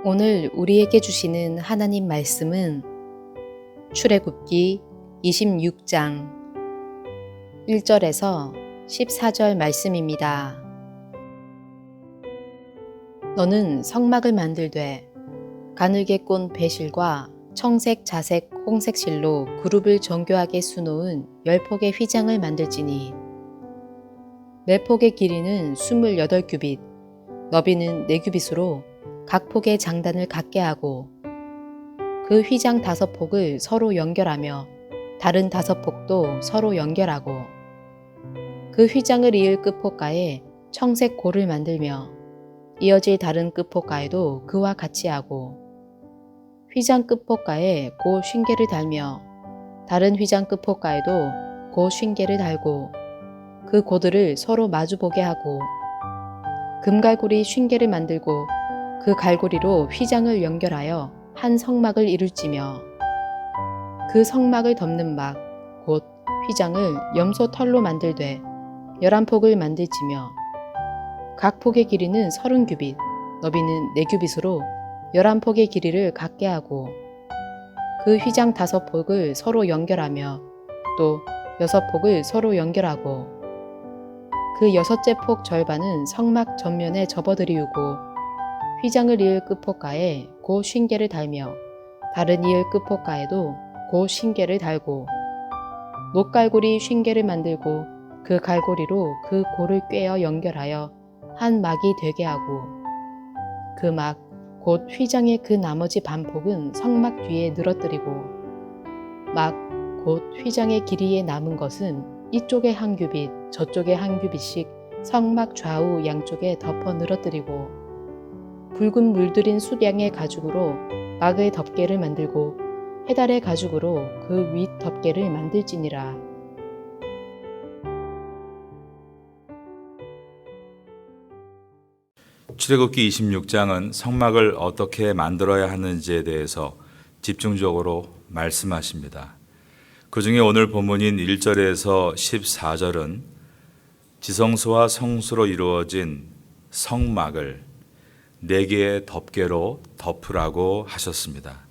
오늘 우리에게 주시는 하나님 말씀은 출애굽기 26장 1절에서 14절 말씀입니다. 너는 성막을 만들되 가늘게 꼰 배실과 청색, 자색, 홍색 실로 그룹을 정교하게 수놓은 10폭의 휘장을 만들지니 매 폭의 길이는 28규빗, 너비는 4규빗으로 각 폭의 장단을 같게 하고 그 휘장 5폭을 서로 연결하며 다른 5폭도 서로 연결하고 그 휘장을 이을 끝폭가에 청색 고를 만들며 이어질 다른 끝폭가에도 그와 같이 하고 휘장 끝폭가에 고 쉰개를 달며 다른 휘장 끝폭가에도 고 쉰개를 달고 그 고들을 서로 마주보게 하고 금갈고리 쉰개를 만들고 그 갈고리로 휘장을 연결하여 한 성막을 이룰지며 그 성막을 덮는 막 곧 휘장을 염소 털로 만들되 11폭을 만들지며 각 폭의 길이는 30규빗, 너비는 4규빗으로 11폭의 길이를 같게 하고 그 휘장 5폭을 서로 연결하며 또 6폭을 서로 연결하고 그 6째 폭 절반은 성막 전면에 접어들이우고 휘장을 이을 끝폭가에 고 쉰개를 달며 다른 이을 끝폭가에도 고 쉰개를 달고 녹갈고리 쉰개를 만들고 그 갈고리로 그 고를 꿰어 연결하여 한 막이 되게 하고 그 막 곧 휘장의 그 나머지 반폭은 성막 뒤에 늘어뜨리고 막 곧 휘장의 길이에 남은 것은 이쪽에 한 규빗 저쪽에 한 규빗씩 성막 좌우 양쪽에 덮어 늘어뜨리고 붉은 물들인 수량의 가죽으로 막의 덮개를 만들고 해달의 가죽으로 그 윗 덮개를 만들지니라. 출애굽기 26장은 성막을 어떻게 만들어야 하는지에 대해서 집중적으로 말씀하십니다. 그 중에 오늘 본문인 1절에서 14절은 지성소와 성수로 이루어진 성막을 4개의 덮개로 덮으라고 하셨습니다.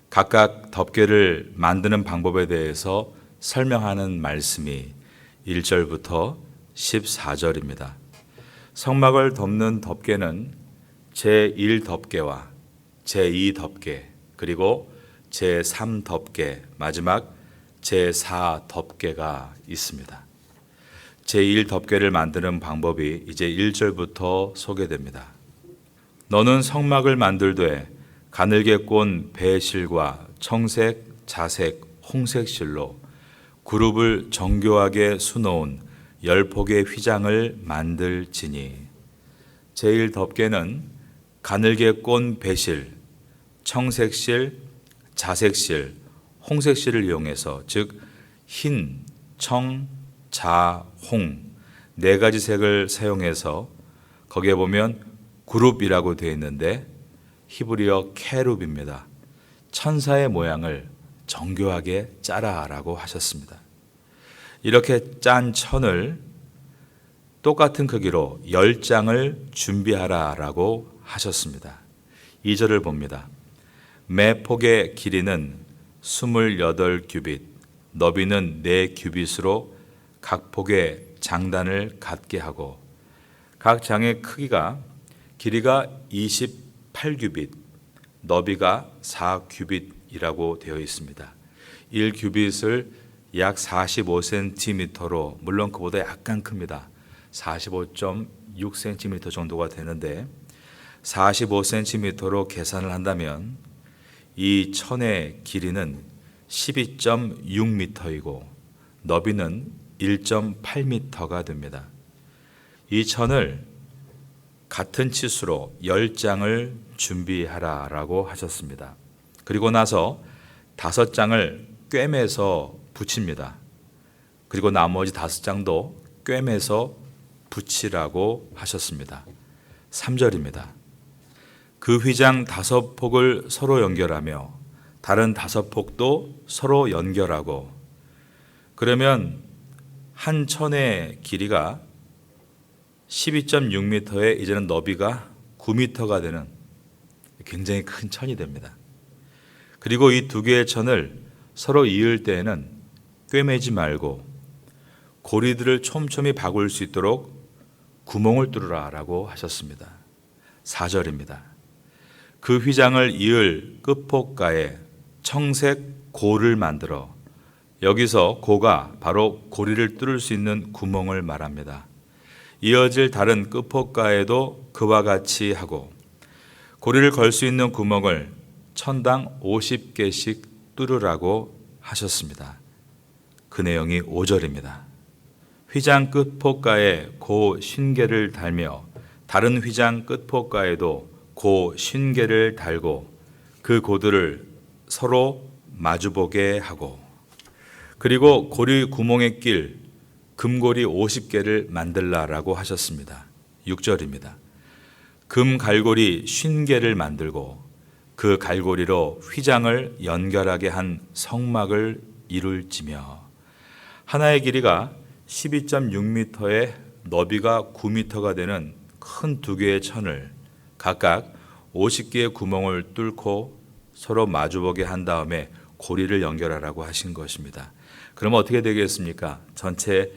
각각 덮개를 만드는 방법에 대해서 설명하는 말씀이 1절부터 14절입니다. 성막을 덮는 덮개는 제1덮개와 제2덮개 그리고 제3덮개 마지막 제4덮개가 있습니다. 제1덮개를 만드는 방법이 이제 1절부터 소개됩니다. 너는 성막을 만들되 가늘게 꼰 배실과 청색, 자색, 홍색 실로 그룹을 정교하게 수놓은 10폭의 휘장을 만들지니 제1덮개는 가늘게 꼰 배실, 청색실, 자색실, 홍색실을 이용해서 즉 흰, 청, 자, 홍 4가지 색을 사용해서 거기에 보면 그룹이라고 되어 있는데 히브리어 케룹입니다. 천사의 모양을 정교하게 짜라라고 하셨습니다. 이렇게 짠 천을 똑같은 크기로 10장을 준비하라라고 하셨습니다. 2절을 봅니다. 매 폭의 길이는 28규빗, 너비는 4규빗으로 각 폭의 장단을 같게 하고 각 장의 크기가 길이가 28규빗, 너비가 4규빗이라고 되어 있습니다. 1규빗을 약 45cm로 물론 그보다 약간 큽니다. 45.6cm 정도가 되는데 45cm로 계산을 한다면 이 천의 길이는 12.6m이고 너비는 1.8m가 됩니다. 이 천을 같은 치수로 10장을 준비하라라고 하셨습니다. 그리고 나서 5장을 꿰매서 붙입니다. 그리고 나머지 5장도 꿰매서 붙이라고 하셨습니다. 3절입니다. 그 휘장 5폭을 서로 연결하며 다른 5폭도 서로 연결하고 그러면 한 천의 길이가 12.6m에 이제는 너비가 9m가 되는 굉장히 큰 천이 됩니다. 그리고 이 두 개의 천을 서로 이을 때에는 꿰매지 말고 고리들을 촘촘히 박을 수 있도록 구멍을 뚫으라라고 하셨습니다. 4절입니다. 그 휘장을 이을 끝폭가에 청색 고를 만들어, 여기서 고가 바로 고리를 뚫을 수 있는 구멍을 말합니다. 이어질 다른 끝폭가에도 그와 같이 하고 고리를 걸 수 있는 구멍을 천당 50개씩 뚫으라고 하셨습니다. 그 내용이 5절입니다. 휘장 끝폭가에 고 50개를 달며 다른 휘장 끝폭가에도 고 50개를 달고 그 고들을 서로 마주보게 하고, 그리고 고리 구멍에 낄 금고리 50개를 만들라라고 하셨습니다. 6절입니다. 금 갈고리 50개를 만들고 그 갈고리로 휘장을 연결하게 한 성막을 이룰지며, 하나의 길이가 12.6m에 너비가 9m가 되는 큰 두 개의 천을 각각 50개의 구멍을 뚫고 서로 마주보게 한 다음에 고리를 연결하라고 하신 것입니다. 그러면 어떻게 되겠습니까? 전체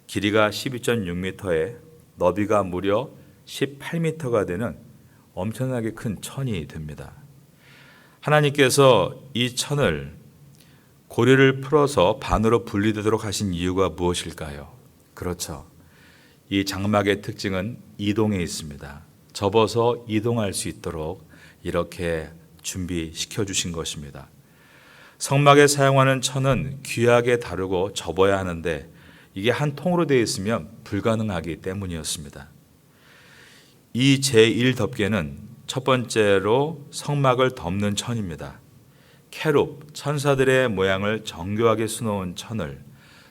길이가 12.6m에 너비가 무려 18m가 되는 엄청나게 큰 천이 됩니다. 하나님께서 이 천을 고리를 풀어서 반으로 분리되도록 하신 이유가 무엇일까요? 그렇죠. 이 장막의 특징은 이동에 있습니다. 접어서 이동할 수 있도록 이렇게 준비시켜 주신 것입니다. 성막에 사용하는 천은 귀하게 다루고 접어야 하는데 이게 한 통으로 되어 있으면 불가능하기 때문이었습니다. 이 제1덮개는 첫 번째로 성막을 덮는 천입니다. 캐룹, 천사들의 모양을 정교하게 수놓은 천을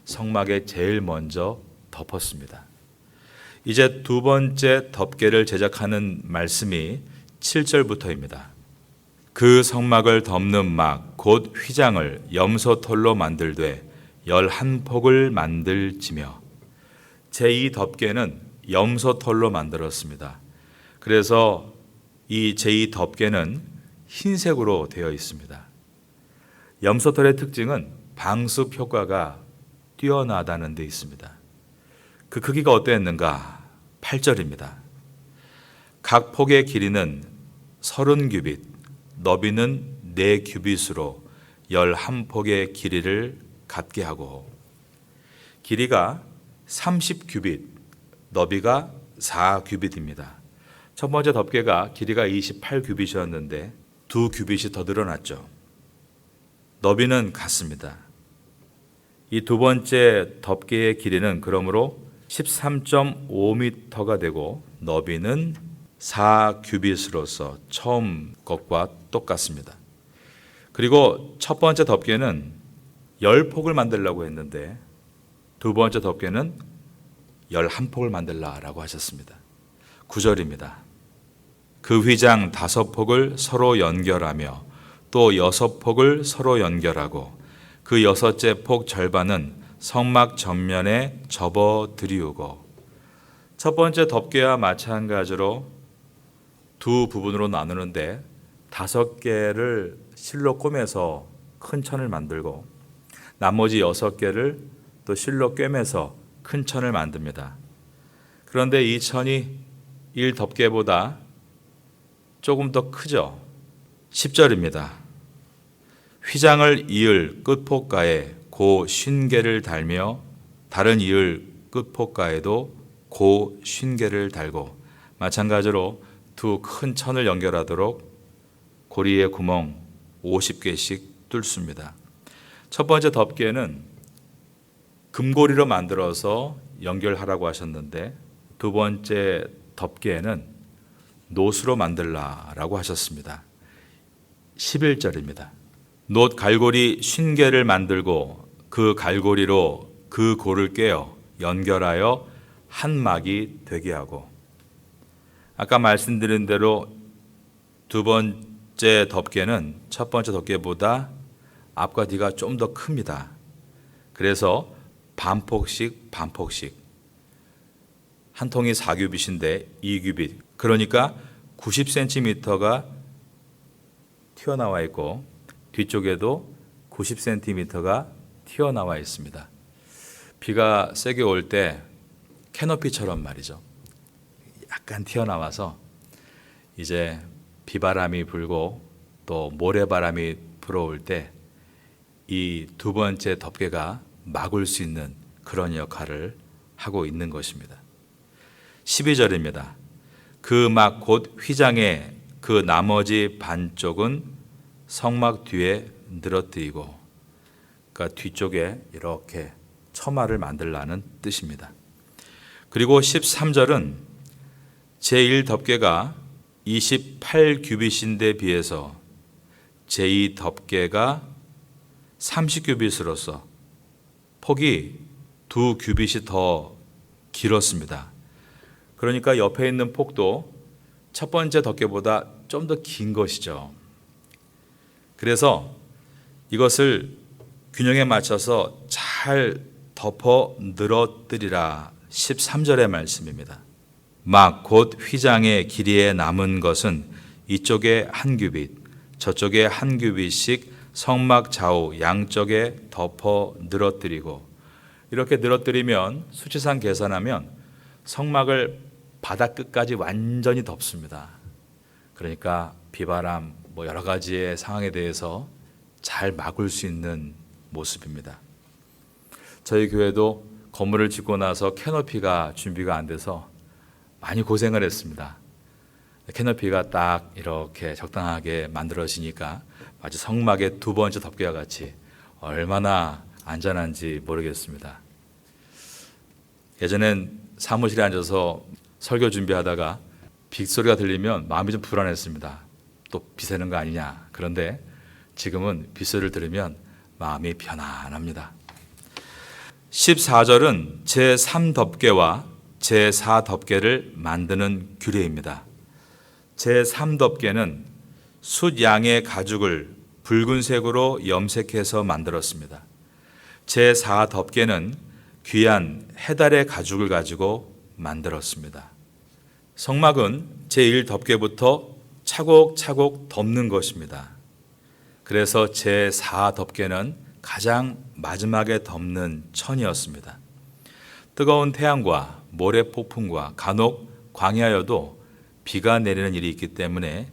성막에 제일 먼저 덮었습니다. 이제 두 번째 덮개를 제작하는 말씀이 7절부터입니다. 그 성막을 덮는 막, 곧 휘장을 염소털로 만들되 11폭을 만들지며, 제2 덮개는 염소털로 만들었습니다. 그래서 이 제2 덮개는 흰색으로 되어 있습니다. 염소털의 특징은 방수 효과가 뛰어나다는 데 있습니다. 그 크기가 어땠는가? 8절입니다. 각 폭의 길이는 30규빗, 너비는 4규빗으로 11폭의 길이를 갖게 하고, 길이가 30규빗, 너비가 4규빗입니다. 첫 번째 덮개가 길이가 28규빗이었는데 2규빗이 더 늘어났죠. 너비는 같습니다. 이 두 번째 덮개의 길이는 그러므로 13.5m가 되고 너비는 4규빗으로서 처음 것과 똑같습니다. 그리고 첫 번째 덮개는 10폭을 만들려고 했는데 두 번째 덮개는 11폭을 만들라라고 하셨습니다. 9절입니다. 그 휘장 5폭을 서로 연결하며 또 6폭을 서로 연결하고 그 6째 폭 절반은 성막 전면에 접어 들이우고, 첫 번째 덮개와 마찬가지로 두 부분으로 나누는데 5개를 실로 꿰매서 큰 천을 만들고 나머지 6개를 또 실로 꿰매서 큰 천을 만듭니다. 그런데 이 천이 1덮개보다 조금 더 크죠. 10절입니다. 휘장을 이을 끝폭가에 고 50개를 달며 다른 이을 끝폭가에도 고 50개를 달고, 마찬가지로 두 큰 천을 연결하도록 고리에 구멍 50개씩 뚫습니다. 첫 번째 덮개는 금고리로 만들어서 연결하라고 하셨는데 두 번째 덮개는 노수로 만들라라고 하셨습니다. 11절입니다. 놋 갈고리 50개를 만들고 그 갈고리로 그 고를 꿰어 연결하여 한 막이 되게 하고, 아까 말씀드린 대로 두 번째 덮개는 첫 번째 덮개보다 앞과 뒤가 좀 더 큽니다. 그래서 반폭씩 한 통이 4규빗인데 2규빗, 그러니까 90cm가 튀어나와 있고 뒤쪽에도 90cm가 튀어나와 있습니다. 비가 세게 올 때 캐노피처럼 말이죠. 약간 튀어나와서 이제 비바람이 불고 또 모래바람이 불어올 때 이 두 번째 덮개가 막을 수 있는 그런 역할을 하고 있는 것입니다. 12절입니다. 그 막 곧 휘장의 그 나머지 반쪽은 성막 뒤에 늘어뜨리고, 그러니까 뒤쪽에 이렇게 처마를 만들라는 뜻입니다. 그리고 13절은 제1덮개가 28규빗인데 비해서 제2덮개가 30규빗으로서 폭이 2규빗이 더 길었습니다. 그러니까 옆에 있는 폭도 첫 번째 덮개보다 좀 더 긴 것이죠. 그래서 이것을 균형에 맞춰서 잘 덮어 늘어뜨리라. 13절의 말씀입니다. 막 곧 휘장의 길이에 남은 것은 이쪽에 한 규빗, 저쪽에 한 규빗씩 성막 좌우 양쪽에 덮어 늘어뜨리고, 이렇게 늘어뜨리면 수치상 계산하면 성막을 바닥 끝까지 완전히 덮습니다. 그러니까 비바람 여러 가지의 상황에 대해서 잘 막을 수 있는 모습입니다. 저희 교회도 건물을 짓고 나서 캐노피가 준비가 안 돼서 많이 고생을 했습니다. 캐노피가 딱 이렇게 적당하게 만들어지니까 마치 성막의 두 번째 덮개와 같이 얼마나 안전한지 모르겠습니다. 예전엔 사무실에 앉아서 설교 준비하다가 빗소리가 들리면 마음이 좀 불안했습니다. 또 비 새는 거 아니냐. 그런데 지금은 빗소리를 들으면 마음이 편안합니다. 14절은 제3덮개와 제4덮개를 만드는 규례입니다. 제3덮개는 숫양의 가죽을 붉은색으로 염색해서 만들었습니다. 제4덮개는 귀한 해달의 가죽을 가지고 만들었습니다. 성막은 제1덮개부터 차곡차곡 덮는 것입니다. 그래서 제4덮개는 가장 마지막에 덮는 천이었습니다. 뜨거운 태양과 모래 폭풍과 간혹 광야여도 비가 내리는 일이 있기 때문에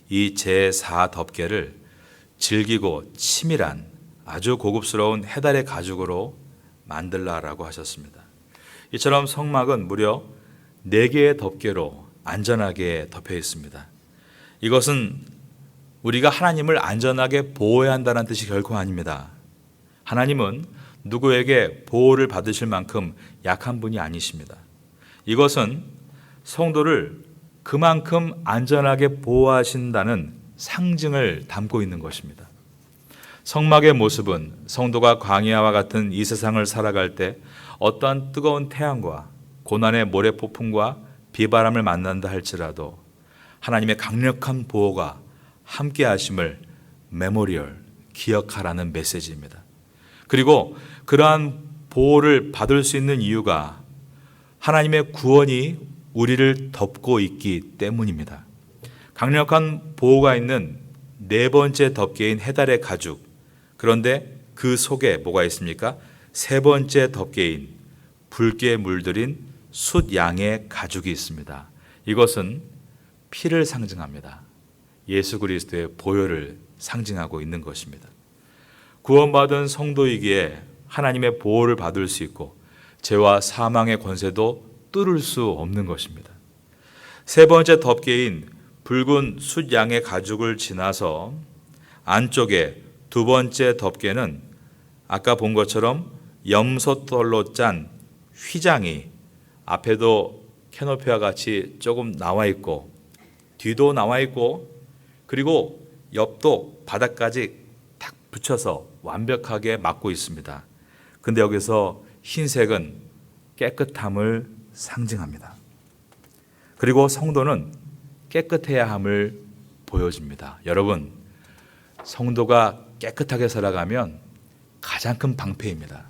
이 제4덮개를 질기고 치밀한 아주 고급스러운 해달의 가죽으로 만들라라고 하셨습니다. 이처럼 성막은 무려 4개의 덮개로 안전하게 덮여 있습니다. 이것은 우리가 하나님을 안전하게 보호해야 한다는 뜻이 결코 아닙니다. 하나님은 누구에게 보호를 받으실 만큼 약한 분이 아니십니다. 이것은 성도를 그만큼 안전하게 보호하신다는 상징을 담고 있는 것입니다. 성막의 모습은 성도가 광야와 같은 이 세상을 살아갈 때 어떠한 뜨거운 태양과 고난의 모래폭풍과 비바람을 만난다 할지라도 하나님의 강력한 보호가 함께 하심을 메모리얼, 기억하라는 메시지입니다. 그리고 그러한 보호를 받을 수 있는 이유가 하나님의 구원이 우리를 덮고 있기 때문입니다. 강력한 보호가 있는 4번째 덮개인 해달의 가죽, 그런데 그 속에 뭐가 있습니까? 3번째 덮개인 붉게 물들인 숫양의 가죽이 있습니다. 이것은 피를 상징합니다. 예수 그리스도의 보혈을 상징하고 있는 것입니다. 구원받은 성도이기에 하나님의 보호를 받을 수 있고 죄와 사망의 권세도 뚫을 수 없는 것입니다. 3번째 덮개인 붉은 숫양의 가죽을 지나서 안쪽에 2번째 덮개는 아까 본 것처럼 염소털로 짠 휘장이 앞에도 캐노피와 같이 조금 나와 있고 뒤도 나와 있고 그리고 옆도 바닥까지 탁 붙여서 완벽하게 막고 있습니다. 근데 여기서 흰색은 깨끗함을 상징합니다. 그리고 성도는 깨끗해야 함을 보여줍니다. 여러분, 성도가 깨끗하게 살아가면 가장 큰 방패입니다.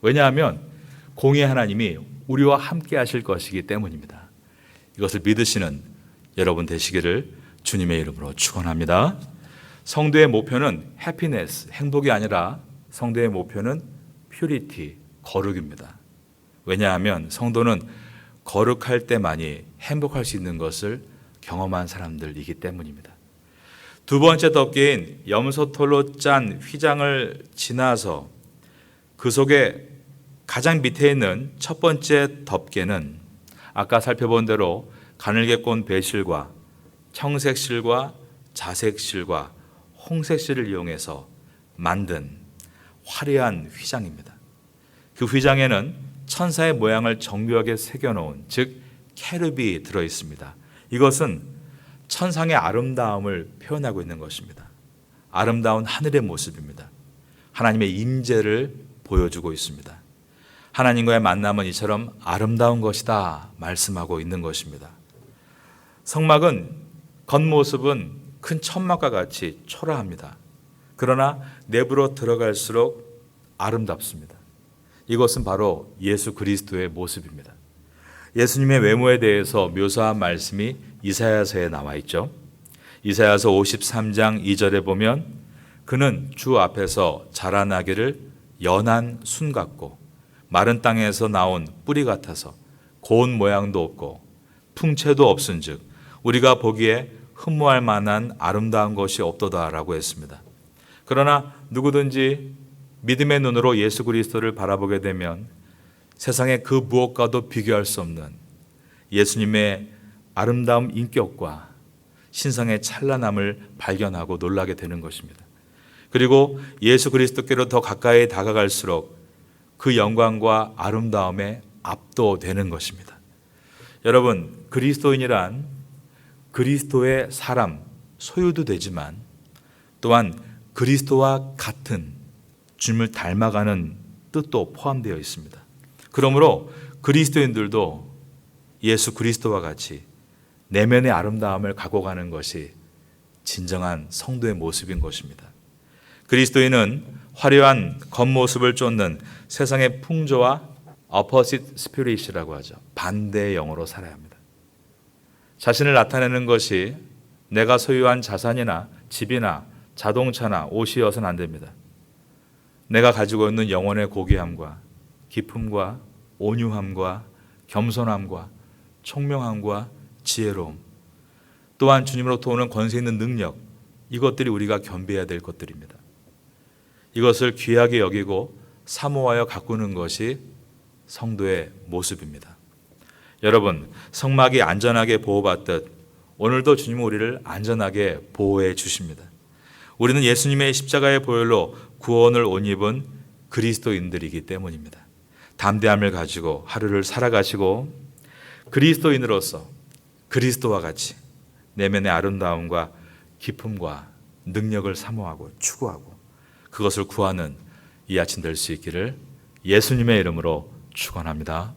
왜냐하면 공의 하나님이 우리와 함께 하실 것이기 때문입니다. 이것을 믿으시는 여러분 되시기를 주님의 이름으로 축원합니다. 성도의 목표는 해피네스, 행복이 아니라 성도의 목표는 퓨리티, 거룩입니다. 왜냐하면 성도는 거룩할 때만이 행복할 수 있는 것을 경험한 사람들이기 때문입니다. 두 번째 덮개인 염소털로 짠 휘장을 지나서 그 속에 가장 밑에 있는 첫 번째 덮개는 아까 살펴본 대로 가늘게 꼰 배실과 청색실과 자색실과 홍색실을 이용해서 만든 화려한 휘장입니다. 그 휘장에는 천사의 모양을 정교하게 새겨놓은 즉 케룹이 들어있습니다. 이것은 천상의 아름다움을 표현하고 있는 것입니다. 아름다운 하늘의 모습입니다. 하나님의 임재를 보여주고 있습니다. 하나님과의 만남은 이처럼 아름다운 것이다 말씀하고 있는 것입니다. 성막은 겉모습은 큰 천막과 같이 초라합니다. 그러나 내부로 들어갈수록 아름답습니다. 이것은 바로 예수 그리스도의 모습입니다. 예수님의 외모에 대해서 묘사한 말씀이 이사야서에 나와 있죠. 이사야서 53장 2절에 보면 그는 주 앞에서 자라나기를 연한 순 같고 마른 땅에서 나온 뿌리 같아서 고운 모양도 없고 풍채도 없은즉 우리가 보기에 흠모할 만한 아름다운 것이 없도다라고 했습니다. 그러나 누구든지 믿음의 눈으로 예수 그리스도를 바라보게 되면 세상의 그 무엇과도 비교할 수 없는 예수님의 아름다운 인격과 신성의 찬란함을 발견하고 놀라게 되는 것입니다. 그리고 예수 그리스도께로 더 가까이 다가갈수록 그 영광과 아름다움에 압도되는 것입니다. 여러분, 그리스도인이란 그리스도의 사람, 소유도 되지만 또한 그리스도와 같은 주님을 닮아가는 뜻도 포함되어 있습니다. 그러므로 그리스도인들도 예수 그리스도와 같이 내면의 아름다움을 갖고 가는 것이 진정한 성도의 모습인 것입니다. 그리스도인은 화려한 겉모습을 쫓는 세상의 풍조와 opposite spirit이라고 하죠. 반대의 영으로 살아야 합니다. 자신을 나타내는 것이 내가 소유한 자산이나 집이나 자동차나 옷이어서는 안 됩니다. 내가 가지고 있는 영혼의 고귀함과 기품과 온유함과 겸손함과 총명함과 지혜로움, 또한 주님으로부터 오는 권세 있는 능력, 이것들이 우리가 겸비해야 될 것들입니다. 이것을 귀하게 여기고 사모하여 가꾸는 것이 성도의 모습입니다. 여러분, 성막이 안전하게 보호받듯 오늘도 주님은 우리를 안전하게 보호해 주십니다. 우리는 예수님의 십자가의 보혈로 구원을 옷 입은 그리스도인들이기 때문입니다. 담대함을 가지고 하루를 살아가시고 그리스도인으로서 그리스도와 같이 내면의 아름다움과 기쁨과 능력을 사모하고 추구하고 그것을 구하는 이 아침 될 수 있기를 예수님의 이름으로 축원합니다.